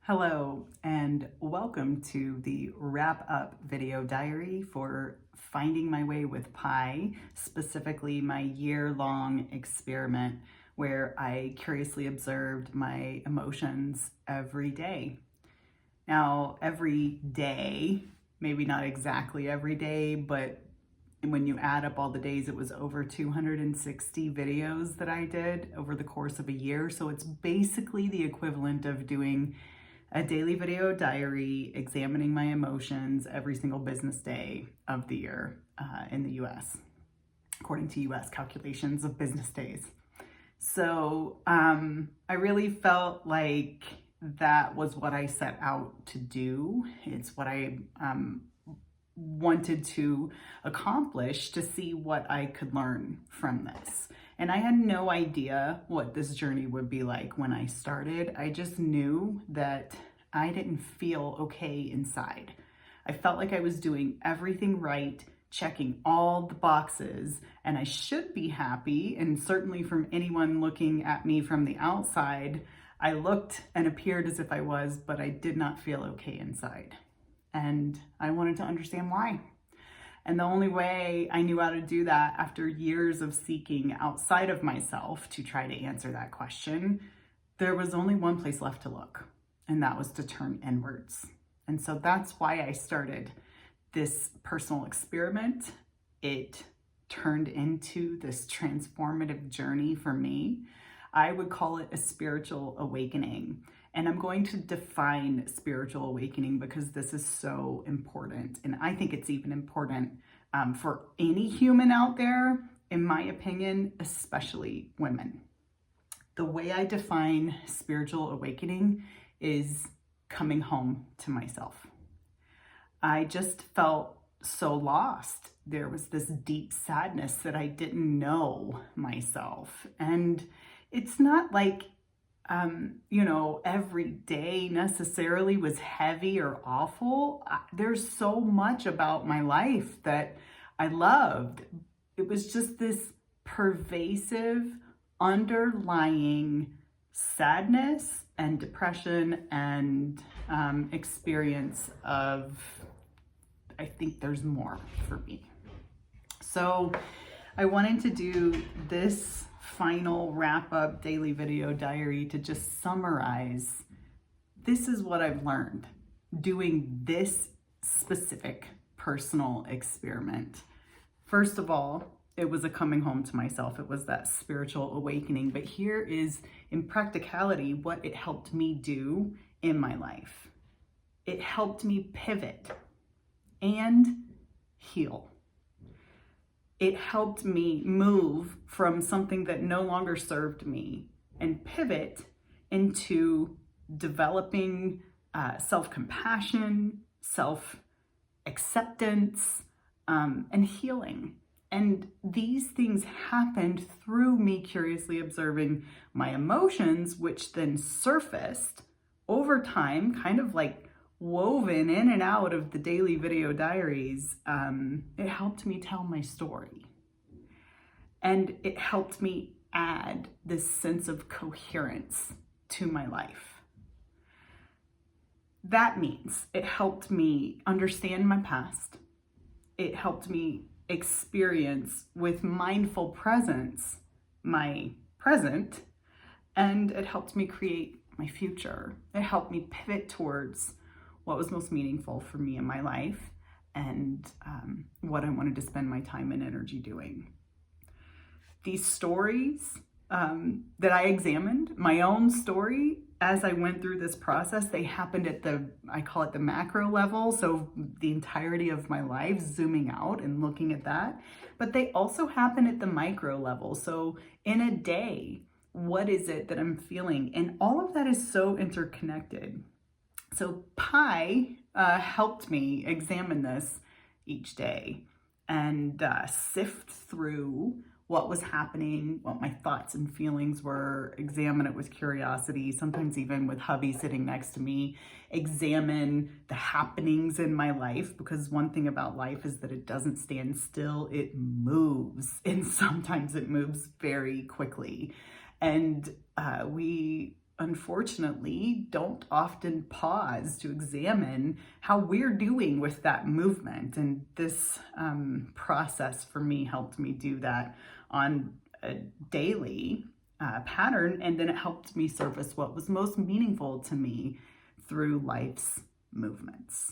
Hello and welcome to the wrap up video diary for Finding My Way with Pi, specifically my year-long experiment where I curiously observed my emotions every day. Now, every day, maybe not exactly every day, but when you add up all the days, it was over 260 videos that I did over the course of a year. So it's basically the equivalent of doing a daily video diary examining my emotions every single business day of the year in the US, according to US calculations of business days. So I really felt like that was what I set out to do. It's what I wanted to accomplish to see what I could learn from this. And I had no idea what this journey would be like when I started. I just knew that I didn't feel okay inside. I felt like I was doing everything right, checking all the boxes, and I should be happy. And certainly from anyone looking at me from the outside, I looked and appeared as if I was, but I did not feel okay inside. And I wanted to understand why. And the only way I knew how to do that after years of seeking outside of myself to try to answer that question, there was only one place left to look, and that was to turn inwards. And so that's why I started this personal experiment. It turned into this transformative journey for me. I would call it a spiritual awakening. And I'm going to define spiritual awakening because this is so important. And I think it's even important for any human out there, in my opinion, especially women. The way I define spiritual awakening is coming home to myself. I just felt so lost. There was this deep sadness that I didn't know myself. And it's not like every day necessarily was heavy or awful. There's so much about my life that I loved. It was just this pervasive, underlying sadness and depression and experience of, I think there's more for me. So I wanted to do this final wrap-up daily video diary to just summarize, this is what I've learned doing this specific personal experiment. First of all, it was a coming home to myself. It was that spiritual awakening. But here is, in practicality, what it helped me do in my life. It helped me pivot and heal. It helped me move from something that no longer served me and pivot into developing self-compassion, self-acceptance, and healing. And these things happened through me curiously observing my emotions, which then surfaced over time, kind of like woven in and out of the daily video diaries. It helped me tell my story. And it helped me add this sense of coherence to my life. That means it helped me understand my past. It helped me experience with mindful presence my present, and it helped me create my future. It helped me pivot towards what was most meaningful for me in my life and what I wanted to spend my time and energy doing. These stories that I examined, my own story, as I went through this process, they happened at I call it the macro level, so the entirety of my life, zooming out and looking at that. But they also happen at the micro level. So in a day, what is it that I'm feeling? And all of that is so interconnected. So Pi helped me examine this each day and sift through what was happening, what my thoughts and feelings were, examine it with curiosity, sometimes even with hubby sitting next to me, examine the happenings in my life, because one thing about life is that it doesn't stand still, it moves, and sometimes it moves very quickly. And we unfortunately don't often pause to examine how we're doing with that movement. And this process for me helped me do that on a daily pattern. And then it helped me surface what was most meaningful to me through life's movements.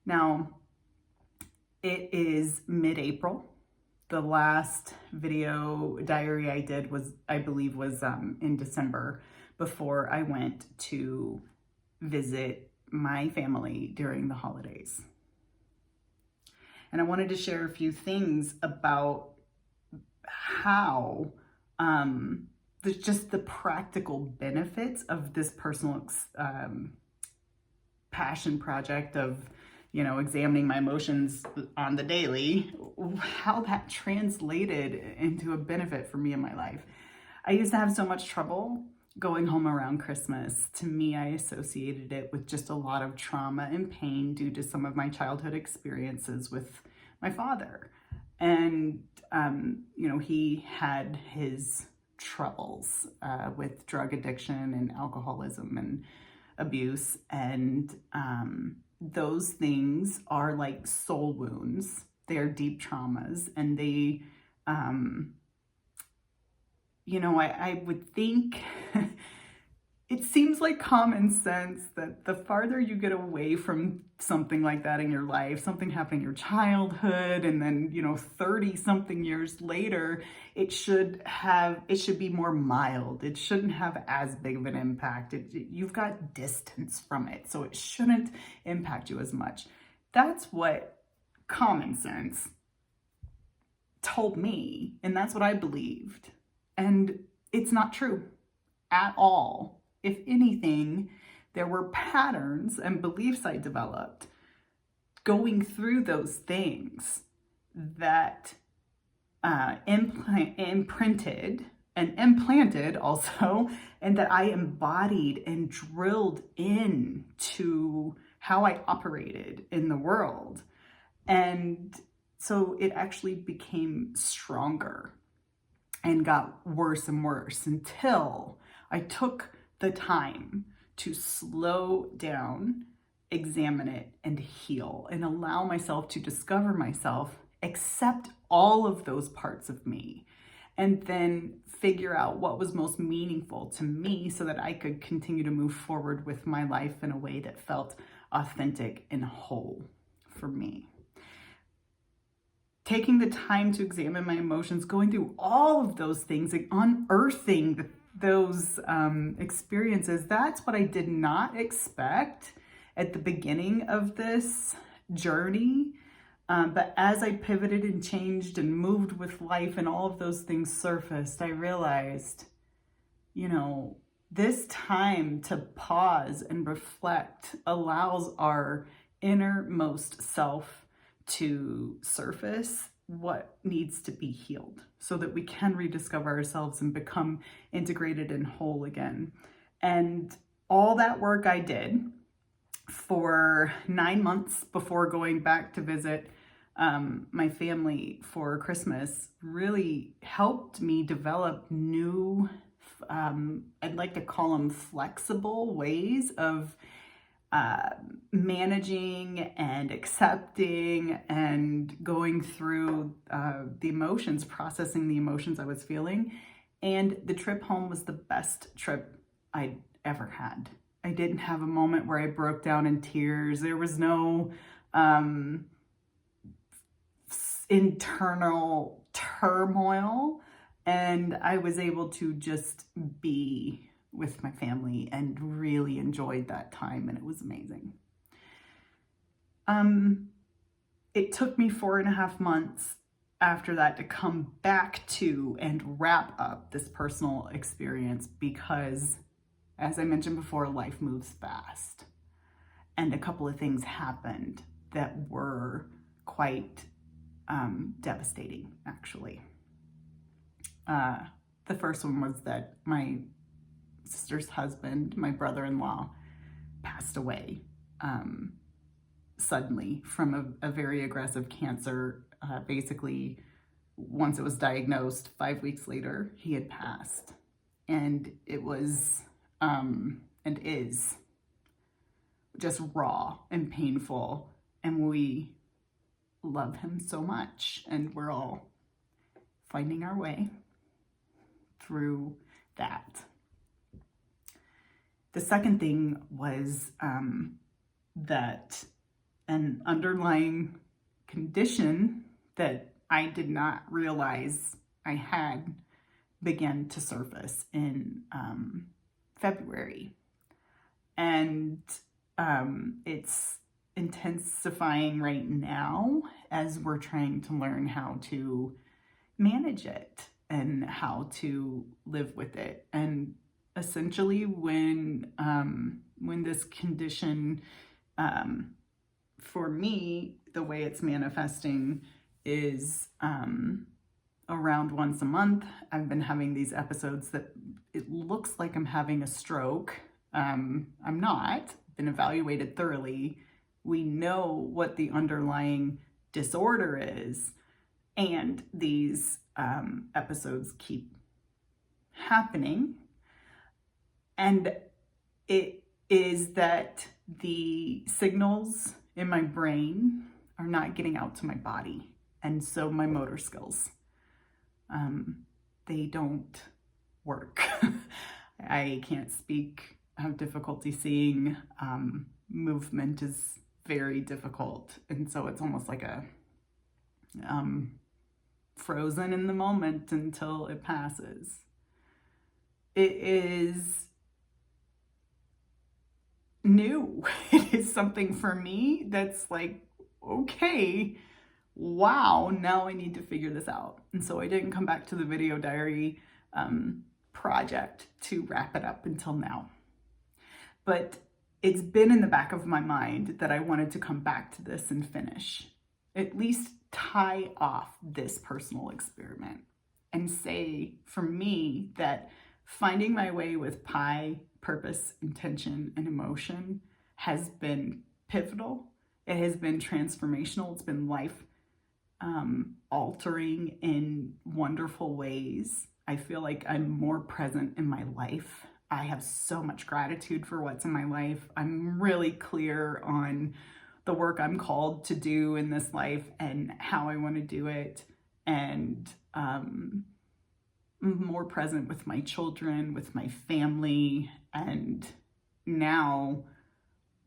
Now, it is mid-April. The last video diary I did was, I believe, was in December, before I went to visit my family during the holidays. And I wanted to share a few things about how just the practical benefits of this personal passion project of examining my emotions on the daily, how that translated into a benefit for me in my life. I used to have so much trouble going home around Christmas. To me, I associated it with just a lot of trauma and pain due to some of my childhood experiences with my father. And, he had his troubles with drug addiction and alcoholism and abuse. And those things are like soul wounds. They are deep traumas, and they, I would think it seems like common sense that the farther you get away from something like that in your life, something happening in your childhood, and then, 30 something years later, it should be more mild. It shouldn't have as big of an impact. You've got distance from it, so it shouldn't impact you as much. That's what common sense told me, and that's what I believed. And it's not true at all. If anything, there were patterns and beliefs I developed going through those things that imprinted and implanted also, and that I embodied and drilled into how I operated in the world. And so it actually became stronger and got worse and worse until I took the time to slow down, examine it, and heal, and allow myself to discover myself, accept all of those parts of me, and then figure out what was most meaningful to me so that I could continue to move forward with my life in a way that felt authentic and whole for me. Taking the time to examine my emotions, going through all of those things, like unearthing those experiences, that's what I did not expect at the beginning of this journey. But as I pivoted and changed and moved with life and all of those things surfaced, I realized, this time to pause and reflect allows our innermost self to surface what needs to be healed so that we can rediscover ourselves and become integrated and whole again. And all that work I did for 9 months before going back to visit my family for Christmas really helped me develop new, I'd like to call them flexible ways of managing and accepting and going through the emotions, processing the emotions I was feeling. And the trip home was the best trip I'd ever had. I didn't have a moment where I broke down in tears. There was no internal turmoil, and I was able to just be with my family and really enjoyed that time, and it was amazing. It took me 4.5 months after that to come back to and wrap up this personal experience because, as I mentioned before, life moves fast. And a couple of things happened that were quite devastating, actually. The first one was that my sister's husband, my brother-in-law, passed away suddenly from a very aggressive cancer. Basically, once it was diagnosed, 5 weeks later, he had passed. And it was, and is just raw and painful. And we love him so much. And we're all finding our way through that. The second thing was that an underlying condition that I did not realize I had began to surface in February. And it's intensifying right now as we're trying to learn how to manage it and how to live with it. And essentially when this condition, for me, the way it's manifesting is around once a month. I've been having these episodes that it looks like I'm having a stroke. I'm not. Been evaluated thoroughly. We know what the underlying disorder is, and these episodes keep happening. And it is that the signals in my brain are not getting out to my body. And so my motor skills, they don't work. I can't speak. I have difficulty seeing. Movement is very difficult. And so it's almost like a frozen in the moment until it passes. It is new. It is something for me that's like, okay, wow, now I need to figure this out. And so I didn't come back to the video diary project to wrap it up until now. But it's been in the back of my mind that I wanted to come back to this and finish, at least tie off this personal experiment and say for me that finding my way with Pi, purpose, intention, and emotion has been pivotal. It has been transformational. It's been life altering in wonderful ways. I feel like I'm more present in my life. I have so much gratitude for what's in my life. I'm really clear on the work I'm called to do in this life and how I want to do it. And I'm more present with my children, with my family, and now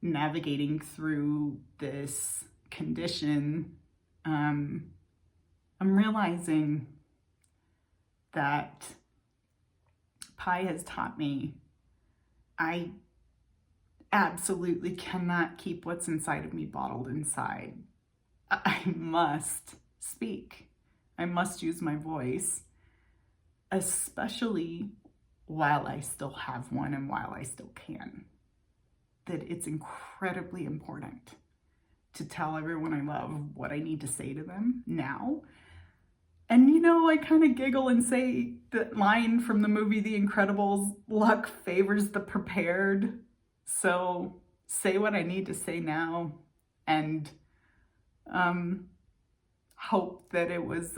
navigating through this condition, I'm realizing that Pi has taught me I absolutely cannot keep what's inside of me bottled inside. I must speak. I must use my voice, especially while I still have one and while I still can. That it's incredibly important to tell everyone I love what I need to say to them now. And you know, I kind of giggle and say that line from the movie The Incredibles, luck favors the prepared. So say what I need to say now and hope that it was,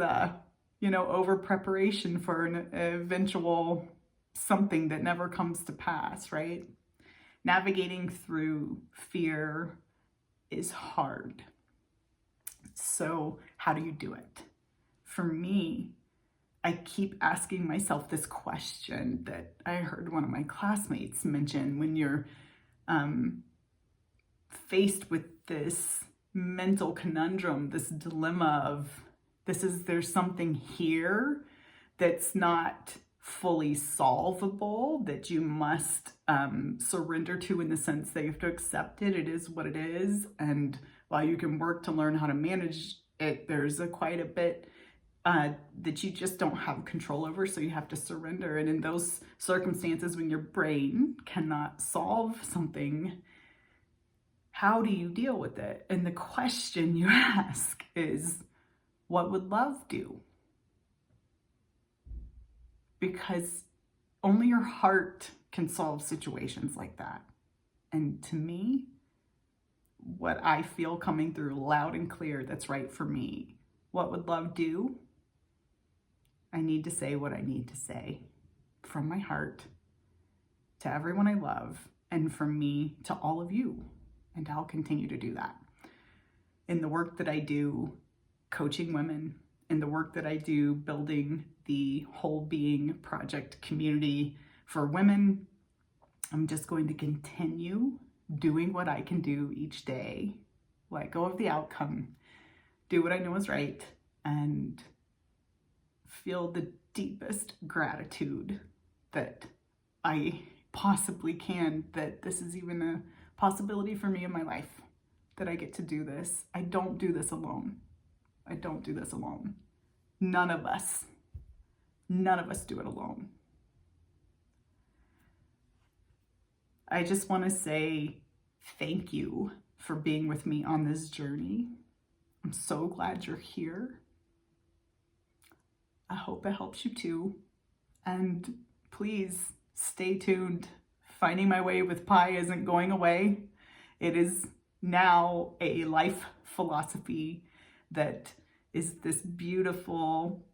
over preparation for an eventual something that never comes to pass, right? Navigating through fear is hard. So how do you do it? For me, I keep asking myself this question that I heard one of my classmates mention when you're faced with this mental conundrum, this dilemma of there's something here that's not fully solvable, that you must surrender to, in the sense that you have to accept it. It is what it is. And while you can work to learn how to manage it, there's quite a bit that you just don't have control over, so you have to surrender. And in those circumstances, when your brain cannot solve something, how do you deal with it? And the question you ask is, what would love do? Because only your heart can solve situations like that. And to me, what I feel coming through loud and clear that's right for me, what would love do? I need to say what I need to say. from my heart to everyone I love, and from me to all of you. And I'll continue to do that. In the work that I do coaching women, in the work that I do building the Whole Being Project community for women, I'm just going to continue doing what I can do each day, let go of the outcome, do what I know is right, and feel the deepest gratitude that I possibly can, that this is even a possibility for me in my life, that I get to do this. I don't do this alone. I don't do this alone. None of us do it alone. I just want to say thank you for being with me on this journey. I'm so glad you're here. I hope it helps you too. And please stay tuned. Finding my way with Pi isn't going away. It is now a life philosophy that is this beautiful,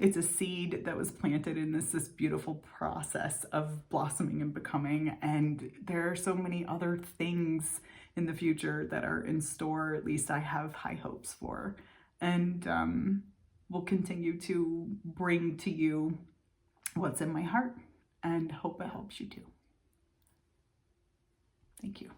it's a seed that was planted in this beautiful process of blossoming and becoming. And there are so many other things in the future that are in store, at least I have high hopes for. And will continue to bring to you what's in my heart, and hope it helps you too. Thank you.